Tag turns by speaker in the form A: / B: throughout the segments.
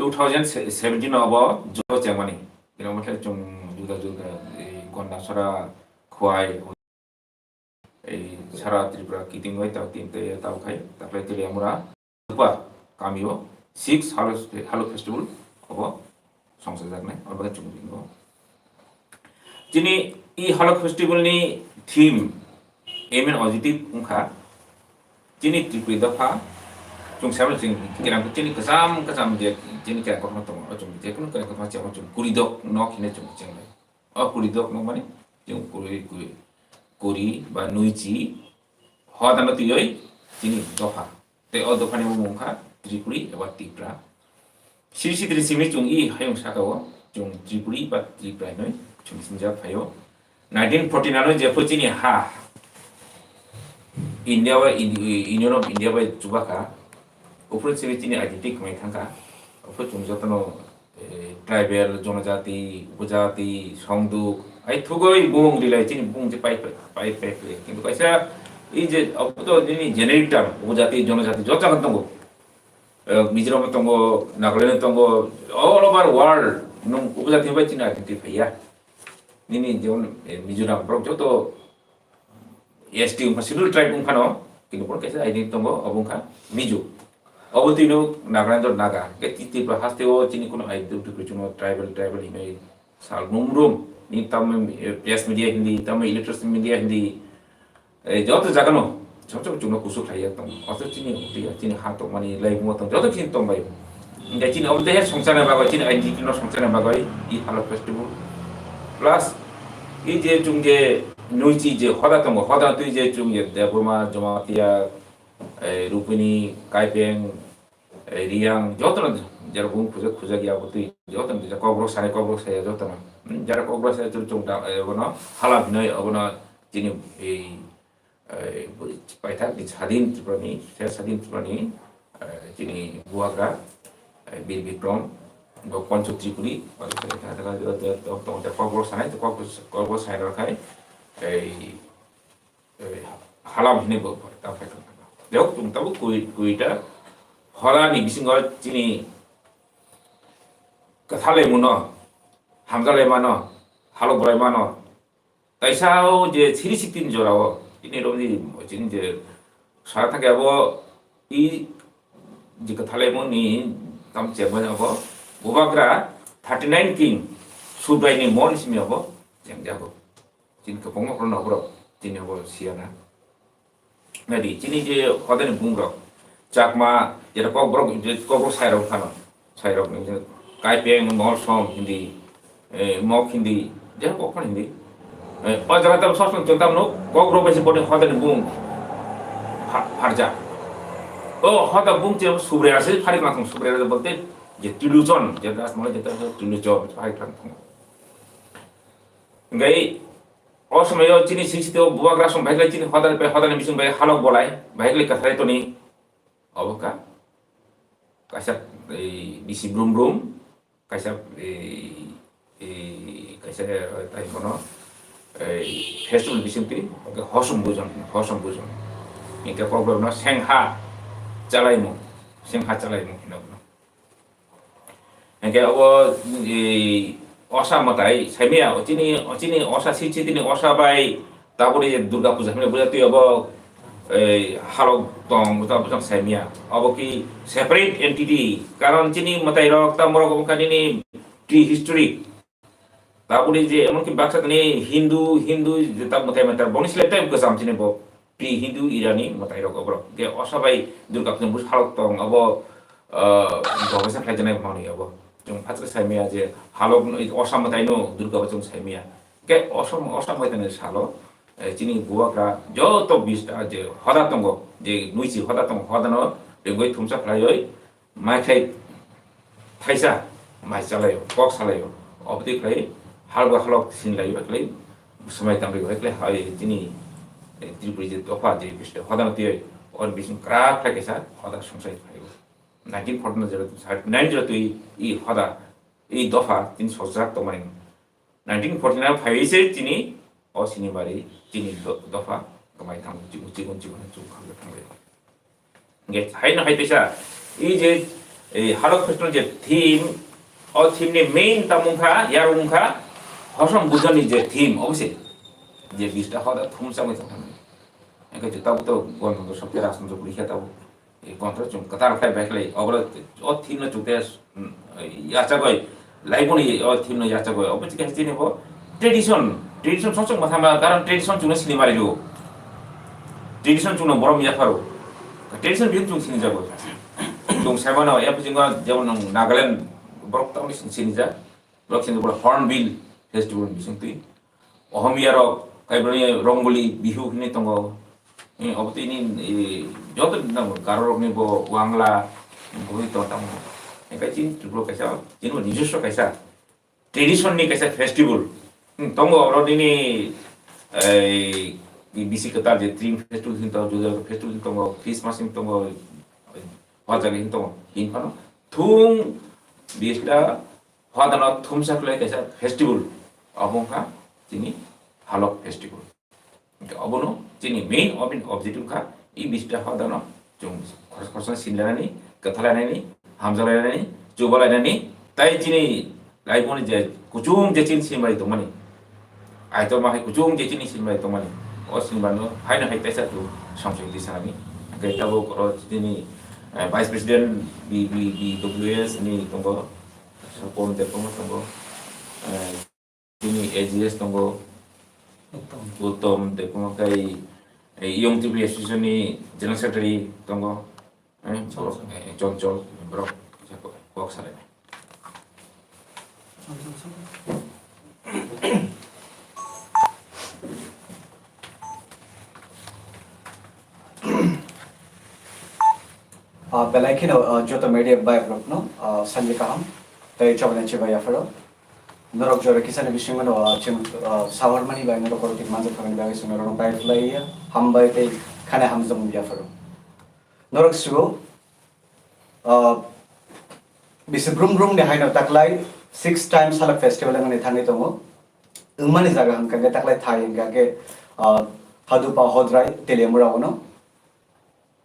A: 2017 abo jo chemani kino matle chung juda juda konna sara khwai এই সারা Tripura kidding হয় তাও তিনটে তাও খাই তারপরে তেলে আমরা দুপার কামিও 6 হালো ফেস্টিভ্যাল হব সংসার জাগনাय অবগা চুমিঙ্গো যিনি ই হালো ফেস্টিভ্যাল नि থিম एमएन ऑजिटिव उनखा যিনি ত্রিপুরা দফা chung sabal jing kirang যিনি kasam je যিনি ka ko to chung je kun ka ko ma chung kuridok no khine chung jing kuridok no mane chung kuri বা নুইচি হদানো তুই যিনি দফা তে অ দফানি মুখা ত্রিপুরি এবা ত্রিপুরা সিরিসি সিমি চুং ই হায়ং সাকাও চুং ত্রিপুরি বা ত্রিপুরা নয় চুং সিনজা ফায়ো 1949 যে ফচিনি হা ইন্ডিয়া বা ইউনিয়ন অফ ইন্ডিয়া বা জুবাকা উপরে সিমি চিনি আইডেন্টি কমাই থাকা উপরে চুং যতন ট্রাইবেল জনজাতি উপজাতি সংদুক ai thugoi bung dilai chini bung je pai কিন্তু কইসা এই যে অপত যিনি জেনারিক টার্ম উপজাতি জনজাতি যত জায়গা তঙ্গ মিজোরাম তঙ্গ নাগাল্যান্ড তঙ্গ অল ওভার ওয়ার্ল্ড নং উপজাতি বাই চিনা আইডেন্টিফাই ya নিনি যেমন মিজোরাম ব্রক যত এসটি শিডিউল ট্রাইব উনখানো কিন্তু কোন কইসা আইডেন্টি তঙ্গ অবংখা মিজো অবতিনো নাগাল্যান্ড নাগা কে তিতিপ্রা হাস্তেও চিনি কোন আইডেন্টি কোনো ট্রাইবেল হিনে সাল নুমরুম ni tam press media hindi tam electronic media hindi joto jagano joto chungno kusuk thaya tam oto chini chini ha to mani lai mo tam joto chin tom bai ngai chini obde her songchana bagai chini identity no songchana bagai I halo festival plus I je chung je noiji je hoda tui je chung je deburma jamatia rupini kaipeng riang joto jar bung khuja gya botui joto je kobro saya joto na যারা কংগ্রেসের চুংটা এবনো হালা বিনয় এবনো যিনি এই পাইথা স্বাধীন ত্রিপুরানি সে স্বাধীন ত্রিপুরানি যিনি বুয়াগ্রা বীর বিক্রম পঞ্চ ত্রিপুরী কংগ্রেস সানাই কংগ্রেস সানাই রাখায় এই হালা বিনয় দেখ চুংটাবো কুইটা হলানি বিসিংহ যিনি কথালে মুনো হামজালে মানো হালো বলাই মানো তাইসাও যে সিরিসিতিন জোরাও ইনি রবি চিনি যে সারা থাকে আবো ই যে কথালে মনি কাম চেবন আবো বুবাগ্রা 39 কিং সুবাইনি মন সিমি আবো যেম যাবো চিনি কে পঙ্গ করন আবো চিনি আবো সিয়ানা নাদি চিনি যে হদানি বুংরো চাকমা যেটা কগ্র সাইরক খানো সাইরক Kaipeng Molsom Hindi mok hindi dia kok kan hindi jangan tahu sosok contoh no kok roba sih boleh hotel bung harja hotel bung dia subrera sih hari langsung subrera itu berarti jadi tulujon jadi asmala jadi tulujon hari langsung enggak oh semuanya cini sih itu buah langsung baik lagi cini hotel bising baik halok boleh baik lagi kasar itu nih apa kah kasar bisi brum kasar kaisa tai kono festival bisimti hosum bujon ike problem no sengha chalaimu hino ike abo osa matai saimia ochini osa sichi tini osa bai taburi durga puja hine puja tu abo halok tong buta saimia abo ki separate entity karon chini matai rok tamro kani pre historic তারপরে যে এমনকি বাক্সা হিন্দু যে তার মতাই মাতার বনিসলে time কে সামচিনে ব pre Hindu ইরানি মতাই rock অব্র কে অসবাই দুর্গা পুজো বুস হালক তং অব গবেষণা খাইজনাই মানি অব जों फात्र साइमिया जे हालक असम मताइनो दुर्गा पुजो साइमिया के असम मताइनो सालो चिनि बुवाग्रा जत बिसटा जे हदा तंग जे नुइसि हदा तंग हदानो रेगै थुमसा फ्लाय माइखाइ थाइसा माइ चालायो पक सालायो अबदि खाइ halba halok sin lai bakle samai tamri bakle hai tini tripuri je tofa je biste hodan tie or bisin krak thake sa hoda samsai phaibo 1949 tu I hoda ei dofa tin sojak to mani 1949 phai se tini o sini bari tini dofa kamai thang chigun chu khang thang ge hai na hai tesa ei je এই Hulk festival যে theme থিমনি main তামুখা ইয়ারুমখা হসম বুঝনি যে theme অবশ্যই যে বিশটা হদা থুমসামই থাকানো একে তাবো তো গণতন্ত্র সবকে রাষ্ট্রযন্ত্র পরীক্ষা তাবো এই গণতন্ত্র চুম কাতার খাই বাইকলাই অবলা থিম না চুকে ইয়াচাগয় লাইবনি থিম না ইয়াচাগয় অবশ্যই কাছে চিনি হো ট্রেডিশন সবসময় মাথা কারণ ট্রেডিশন চুনে সিনি মারিলো ট্রেডিশন চুনো বড় মিয়াফারো ট্রেডিশন বিহুম চুং সিনি যাবো dong saimano ya pujinga jemon Nagaland borok taw ni sinija borok sin bor hornbill festival bising tui ohomia ro kaibani ronggoli bihu ni tongo obti ni joto nang garo ni bo wangla boi to tang ekai chin tublo kaisa jino nijosho kaisa tradition ni kaisa festival tongo ro ni bisi kata je dream festival hin to jodo festival tongo Christmas hin tongo 화자가 힌동 인파노 퉁 비스다 화다나 툼사클레 계사 페스티벌 어봉카 지니 할록 페스티벌 그러니까 어보노 지니 메인 objective카 이 비스다 화다나 좀 커서 신라니 그탈라니 함자라니 조발라니 তাই 지니 라이본이 제 구중 제친 시마이 동만이 아이도 마이 구중 제친이 시마이 동만이 어신반노 하이나 하이타이사도 상승 디사니 그러니까 뭐 그러 지니 Vice President BWS ni tunggu sapon tepung tunggu ini AGS tunggu Utom tepung kai Young TV Association ni General Secretary tunggu John bro kok sare
B: Belaikin जो तो media by group no Sanjay Kaham तय चौबन Chiba याफरो नरक जोरे किसान विषय में चिम सावर money by नरक कोटिक मांजर फगन बाय सुन नरक बाय फ्लाइया हम बाय ते खाने हम जम याफरो नरक सुगो बिसे ब्रुम ने हाइनो तकलाई 6 times हालक फेस्टिवल में थाने तो उमनी जगह हम कंगे तकलाई थाई गाके हदुपा होद्राई तेलेमुरा वनो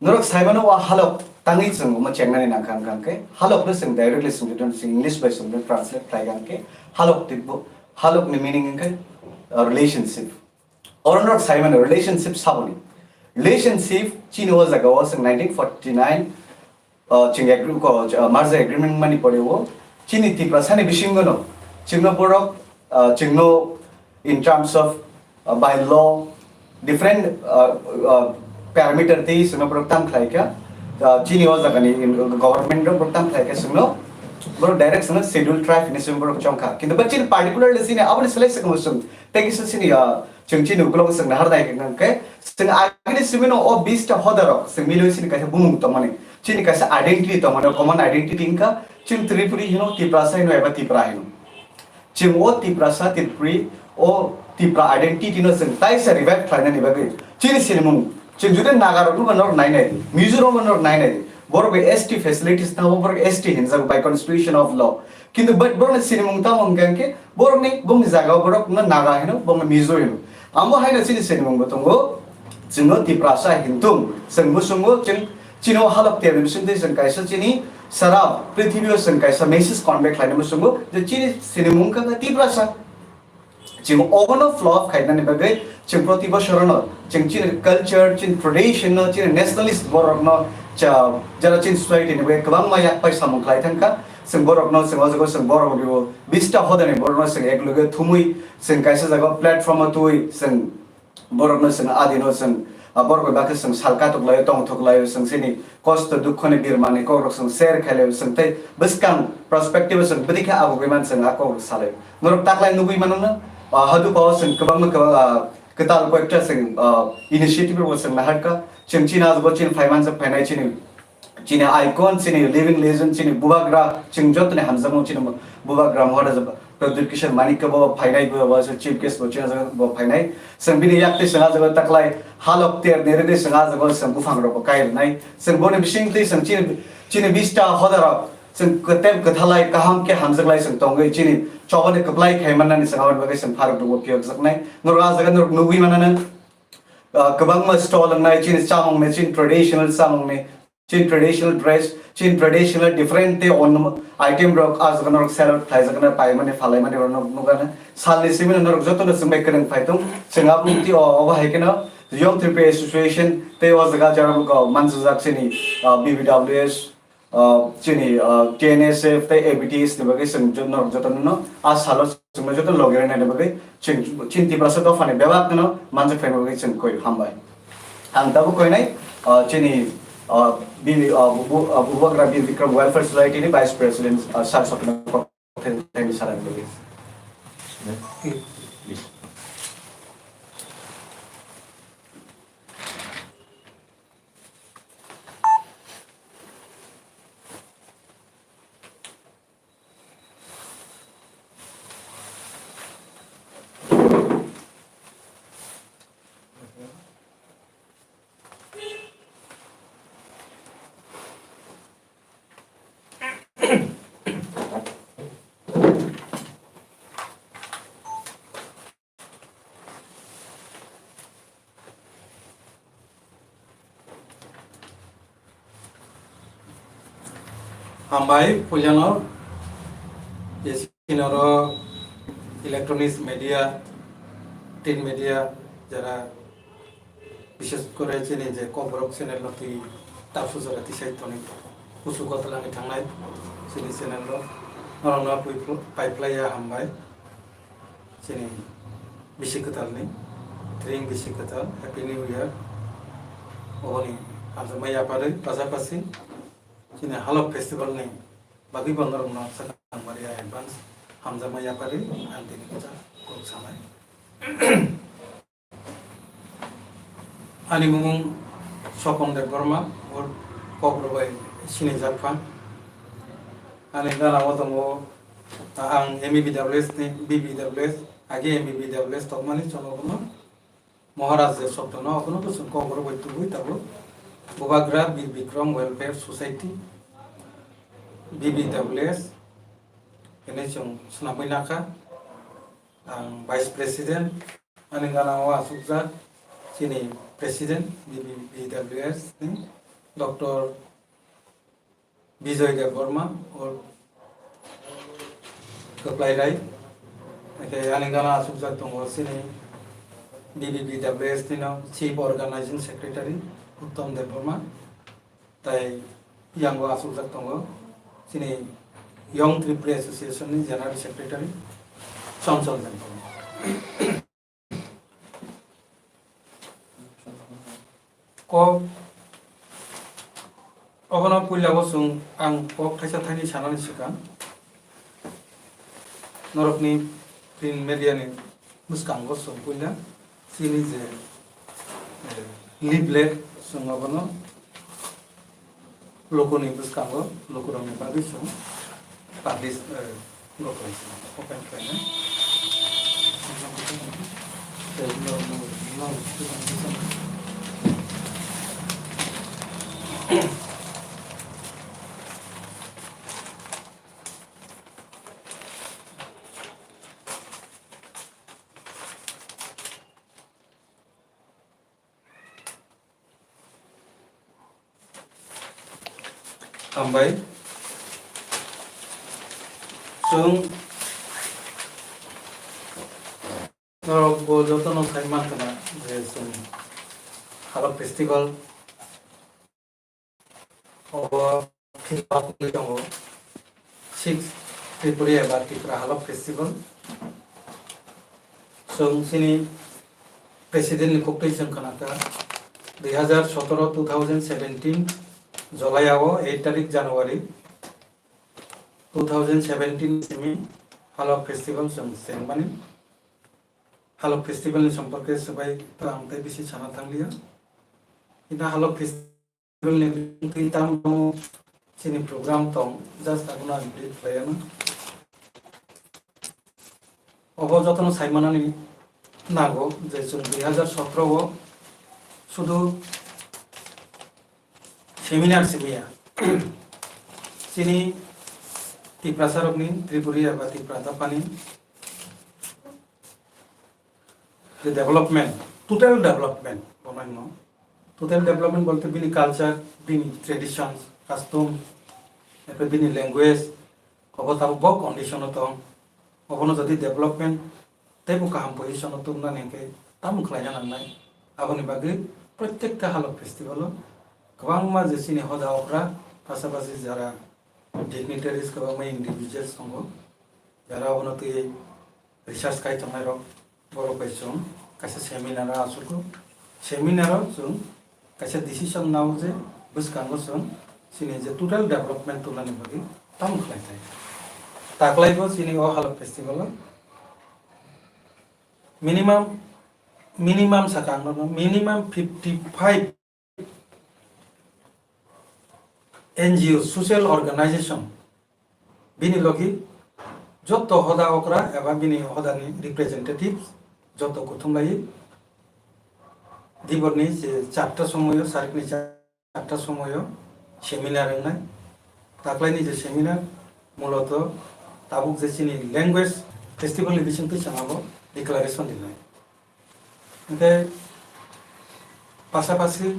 B: नरक साइबनो वा हालक tangi sung uma chengnani na kan kan ke halok le sung directly sung don sing English by sung translate try kan ke halok tibbo halok ni meaning ke relationship or not Simon relationship saboni relationship chino was ago was in 1949 ching agreement ko merger agreement mani poriwo chini ti prasani bishingo no chingno borok chingno in terms of by law different parameter ti sungno borok tam khlai ka Chini was like government of Burtam Takasino, but direct scheduled tribe in a symbol of Chonka. In the Bachin particular scene, our selection was some take a senior Chinchino close and Harday, Sing Agnesimo or Beast of Hodorok, Similis in Katabum Tomani, Chinicas identity Tomano, common identity inca, Chin Tripuri, Tiprasa and Eva Tiprahino. Chimo Tiprasa Tipri or Tipra identity innocent, Tais a revive Trinan Evagate, Chinisimum. Children Nagaru nor 980, Mizoram nor 980, Borbe ST facilities now over ST himself by constitution of law. Kindu but born cinema Ganke, Borne, Bumizaga, Borok, no Nagahino, Bom Mizoino. Ambo Hina City Cinema Botongo, Zino Tiprasa Hintum, San Musungo, Chino Halap television and Kaisa Chini, Sarab, Prithibus and Kaisa Maces convex line Musungo, the Chini Cinemunka, the Tiprasa. Chim overno flow of Kaitan Bagay, Chim Protiba Shorono, Chim Chin culture, Chin tradition, Chin nationalist Borogno, Jarachin society in a way, Kavama Yapai Samuklaitanka, some Borogno, some Wazago, some Borogo, Vista Hodan, Borogno, Egluga, Tumui, some Kaisazago platform Tui, some Borognos and Adinos and Borgo Bakas, some Salkato Layotong Toklayo, some Sini, Costa Ducone Birmani, Korok, some Ser Kalev, some Biscam, prospectives and Bedika Agreements and Ako Sale. Nor Takla Nubi Manana. Hadu Pawas and Kabama Katal Quectas and initiative was in Mahaka, Chimchina's watching 5 months of Panachin, China icons in living legends in Bubagra, Chingjotan Hamzamo Chinam, Bubagram, what is a production Manikabo, Pinai was a chief case for China Pinai, some Bini Yaktis and other Taklai, Halok there, Neredis and other some Bufang Kai night, some Bonnie Shinglis and China Vista Hodara. Some Katem Katalai Kaham Ke Hamzalai and Tonga Chini, Choban Kaplai Kamanan is our vacation part of the work of Zaknai, Norazagan or Nubimanan, Kabama stall and night, Chin Samong, Machin traditional Samong, chin traditional dress, chin traditional different te on item rok as gana rok salad thai gana pai mane phalai mane no gana sal ni simin no rok joto no sumai kereng phaitung singap mukti o haikena Young Triple Association te was ga jaram ko manzuzak sini BBWS chini TNSF te ABTS ne bagai sing joto no as salo sing joto logger ne bagai chin ti prasa to fane bebak no manzuk fen bagai sing koi hambai ang tabu koi nai chini Bubak Rabi Vikram Welfare Society ni Vice President Sar Sopna thank you salam bagai
C: Hambai Puliano is Kinoro Electronics Media Tin Media যারা বিশেষ করে চিনি যে কবরক channel তুই তাপসু যারা তিসাইত অনেক উঁচু কথা লাগে থাংনাই চিনি চ্যানেল নরনা পাইপলাইয়া হামবাই চিনি বেশি কথাল নেই থ্রিং বেশি কথাল হ্যাপি নিউ ইয়ার ওখানে আজ মাইয়া পারে পাশাপাশি Kini halap festival ni bagi bandar mana sekarang Maria advance Hamza Maya pari nanti kita kok samai. Ani mumung sokong de Burma or kok berbagai sini Japan. Ani dah lama tunggu ang MBBWS ni BBWS agi MBBWS tok mani colo kono Maharaj de sok tono kono tu kok berbagai tubuh tahu. Bubagra Vikram Welfare Society BBWS ini cuma senamai naka Vice President aningana wa sukza sini President BBWS ni Dr. Bijoy Devarma or Keplai Rai aningana sukza tunggu sini BBWS ni Chief Organizing Secretary Uttam Devarma, tai yang gua asal tongo, sini Young Triple Association ni General Secretary, Samsung Devarma. Ko, ogana punya bosung ang ko kaisa thani chana ni sikan, norok ni print media ni muskang bosung punya, sini je leaflet sungabono loko ni buskango loko rami publish loko isi open plan Hambai sung norok bo joto no thaiman kana je sung halap festival obo thipap ni tongo 6 Tripura ba Tripura halap festival sung sini president ni kokteison kana ka 2017 July 8 तारीख January 2017 semi Halop Festival Sengmani Halop Festival ni সম্পর্কে সবাই তো আমতে বেশি জানা থাকলিয়া এটা Halop Festival ni kita mau sini program tong just aguna update playana of যতন সাইমানানি নাগো যে 2017 শুধু seminar सिमिया sini ti prasarok ni Tripura ba ti pratapani the development total development bonai no total development bolte bini culture bini traditions custom epe bini language obo tabu bo condition tong obono jodi development tebu kaham position tum na nengke tamu khlainya nangnai aboni bagi প্রত্যেকটা halok festival kwangma jesini hoda okra pasapasi jara dignitaries kwangma individuals tongo jara obono tui research kai tongnai rok boro kaisong kaisa seminar asuko seminar jung kaisa decision naw je buskango jung sini je total development tulani bagi tamu khlaitai taklaibo sini o halok festival minimum sakang minimum 55 NGO social organization bini logi joto hoda okra eba bini hoda ni representatives joto kuthumlai diborni je chapter somoyo sarikni chapter somoyo seminar ngai taklai ni je seminar muloto tabuk je sini language festival ni bisingti changabo declaration dinai oke pasapasi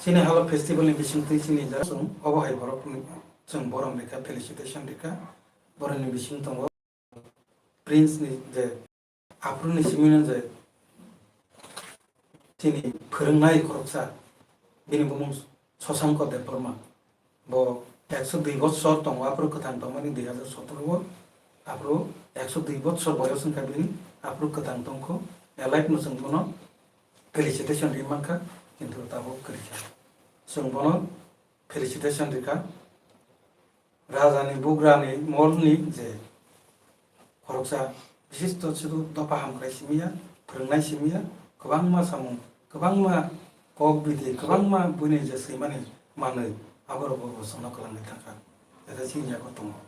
C: sini halo festival ni bisingti sini jara sung obo hai borok ni sung borom reka felicitation reka borom ni bising tongo prince ni je april ni seminar je sini phorongnai koroksa bini bumung sosanko deparma bo 102 বছর tongo apro kathang tongmani 2017 bo apro 102 বছর বয়স সংখ্যা bini apro kathang tongko elite no sungbono felicitation rimangka কিন্তু tabo kerja sungbono felicitation rika rajani bugrani molni je koroksa bisisto chudu dopa hamkrai simia phorongnai simia kwbangma samung kwbangma kok bidi kwbangma buni je srimani manui aboro bo sono kalangai thangka eta singya ko tongo